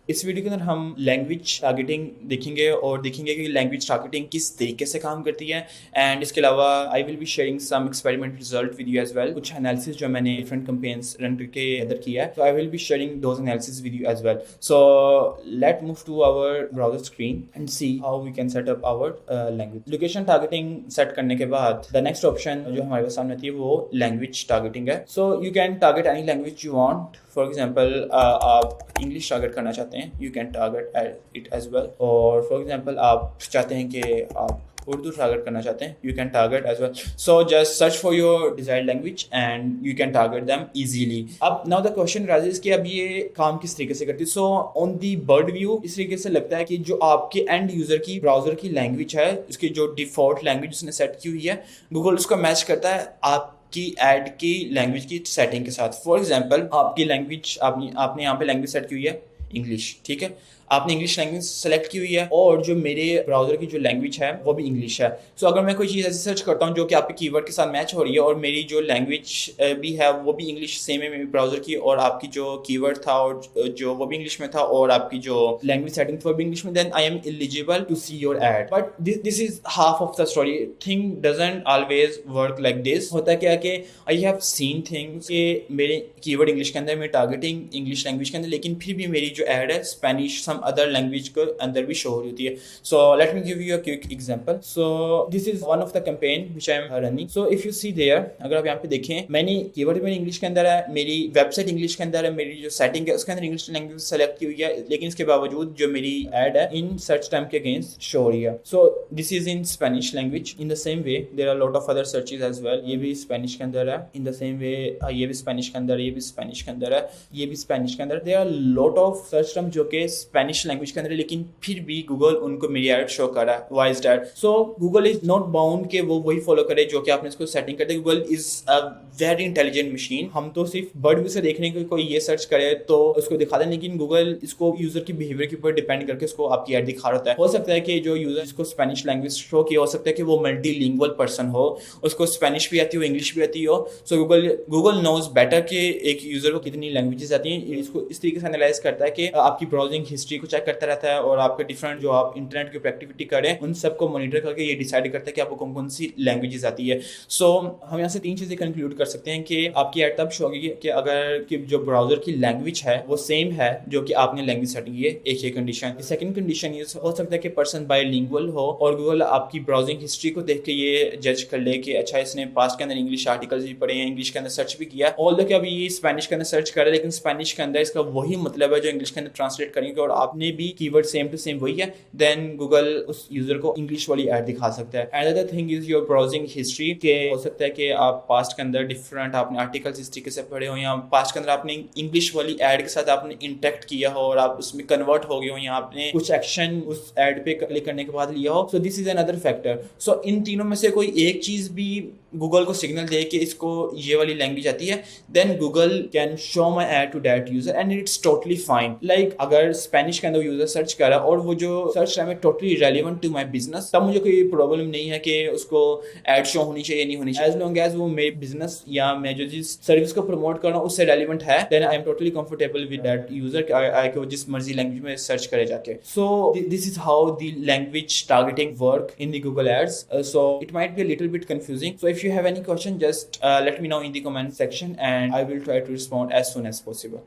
इस वीडियो के अंदर हम लैंग्वेज टारगेटिंग देखेंगे और देखेंगे कि लैंग्वेज टारगेटिंग किस तरीके से काम करती है। एंड इसके अलावा I will be sharing some experiment result with you as well, कुछ एनालिसिस जो मैंने डिफरेंट कैंपेन्स रन करके इधर किया है, तो I will be sharing those analysis with you as well. So let move to our browser screen and see how we can set up our language. Location targeting set करने के बाद the next option जो हमारे पास सामने आती है वो language targeting है। So you can target any language you want. For example आप इंग्लिश टारगेट करना चाहते हैं, you can target it as well. और फॉर एग्जाम्पल आप चाहते हैं कि आप उर्दू टारगेट करना चाहते हैं, you can target as well. So just search for your desired language and you can target them easily. अब नाउ द क्वेश्चन राइजेस कि अब ये काम किस तरीके से करती है। So on the bird view इस तरीके से लगता है कि जो आपके एंड यूजर की ब्राउजर की लैंग्वेज है, उसकी जो डिफॉल्ट लैंग्वेज उसने सेट की हुई है, गूगल उसको मैच करता है आपकी ऐड की लैंग्वेज की सेटिंग के साथ। फॉर एग्जाम्पल आपकी लैंग्वेज आपने यहाँ पे लैंग्वेज सेट की हुई है इंग्लिश, ठीक है, आपने इंग्लिश लैंग्वेज सेलेक्ट की हुई है और जो मेरे ब्राउजर की जो लैंग्वेज है वो भी इंग्लिश है। सो अगर मैं कोई चीज़ ऐसी सर्च करता हूँ जो कि आपके कीवर्ड के साथ मैच हो रही है और मेरी जो लैंग्वेज भी है वो भी इंग्लिश सेम है मेरे ब्राउजर की, और आपकी जो कीवर्ड था और जो वो भी इंग्लिश में था और आपकी जो लैंग्वेज सेटिंग थी वो भी इंग्लिश में, then I am eligible to see your ad. But this is half of the story. Thing doesn't always work like this. होता क्या कि आई हैव सीन थिंग्स कि मेरे कीवर्ड इंग्लिश के अंदर, मेरी टारगेटिंग इंग्लिश लैंग्वेज के अंदर, लेकिन फिर भी मेरी जो एड है स्पेनिश सम अदर लैंग्वेज के अंदर भी शो हो रही होती है। So let me give you a quick example. So this is one of the campaign which I am running. So if you see there, अगर आप यहाँ पे देखें, मैंने कीवर्ड मेरी इंग्लिश के अंदर है, मेरी वेबसाइट इंग्लिश के अंदर है, मेरी जो सेटिंग है उसके अंदर इंग्लिश लैंग्वेज सेलेक्ट की हुई है, लेकिन इसके बावजूद जो मेरी एड है इन सर्च टर्म के अगेंस्ट शो हो रही है। So this is in Spanish language. In the same way there are lot of other searches as well. ये भी स्पेनिश के अंदर है। इन द सेम वे ये भी स्पेनिश के अंदर, ये भी स्पेनिश के अंदर है, ये भी स्पेनिश के अंदर। There are lot of search term जो कि स्पेनिश लैंग्वेज के अंदर, लेकिन फिर भी गूगल उनको मेरी एड शो कर रहा है। Why is that? So Google is not bound कि वो वही फॉलो करे जो कि आपने इसको सेटिंग कर दी। Google is a very intelligent machine. हम तो सिर्फ बर्ड व्यू से देखने को कोई ये सर्च करे तो उसको दिखा दें, लेकिन गूगल इसको यूजर की बिहेवियर के ऊपर डिपेंड करके उसको आपकी एड दिखा रहा है। हो सकता है कि जो यूजर इसको स्पेनिश लैंग्वेज शो किया, हो सकता है कि वो मल्टीलिंगुअल पर्सन हो, उसको स्पेनिश भी आती हो, इंग्लिश भी आती हो। सो गूगल नोज बेटर कि एक यूजर को कितनी लैंग्वेजेस आती हैं। इसको इस तरीके से एनालाइज करता है कि आपकी ब्राउजिंग हिस्ट्री को चेक करता रहता है और आपके डिफरेंट जो आप इंटरनेट की एक्टिविटी करें उन सबको मॉनिटर करके ये डिसाइड करता है कि आपको कौन कौन सी लैंग्वेजेस आती है। सो हम यहाँ से 3 चीजें कंक्लूड कर सकते हैं कि आपकी एड तब शो होगी कि अगर कि जो ब्राउजर की लैंग्वेज है वो सेम है जो कि आपने लैंग्वेज सेटिंग की है। एक ये कंडीशन। सेकंड कंडीशन ये हो सकता है कि पर्सन बायलिंगुअल हो और गूगल आपकी ब्राउजिंग हिस्ट्री को देख के ये जज कर ले कि अच्छा इसने पास्ट के अंदर इंग्लिश आर्टिकल्स भी पढ़े हैं, इंग्लिश के अंदर सर्च भी किया, ऑल्दो कि अभी ये स्पेनिश के अंदर सर्च कर रहा है, लेकिन स्पेनिश के अंदर इसका वही मतलब है जो इंग्लिश के अंदर ट्रांसलेट करेंगे और आपने भी कीवर्ड सेम टू सेम वही है, देन गूगल उस यूजर को इंग्लिश वाली ऐड दिखा सकता है। Another thing is your browsing history. के हो सकता है कि आप पास्ट के अंदर डिफरेंट आपने आर्टिकल्स इस तरीके से पढ़े हो या पास्ट के अंदर आपने इंग्लिश वाली ऐड के साथ आपने इंटरेक्ट किया हो और आप उसमें कन्वर्ट हो गए हो या आपने कुछ एक्शन उस ऐड पे क्लिक करने के बाद लिया हो। So this is another factor. So इन तीनों में से कोई एक चीज भी गूगल को सिग्नल दे कि इसको ये वाली लैंग्वेज आती है, then Google can show my ad to that user and it's totally fine. Like अगर स्पेनिश के अंदर यूजर सर्च कर रहा है और वो जो सर्च टाइम है totally relevant to my business, तब मुझे कोई प्रॉब्लम नहीं है कि उसको एड शो होनी चाहिए नहीं होनी चाहिए। एज लॉन्ग एज वो मेरे बिजनेस या मैं जो जिस सर्विस को प्रमोट कर रहा हूँ उससे रेलिवेंट है, then I am totally comfortable with that user कि वो जिस मर्जी लैंग्वेज में सर्च करे जाके। So this is how the language targeting work in the Google ads. So it might be a little bit confusing. So if you have any question, just let me know in the comment section and I will try to respond as soon as possible.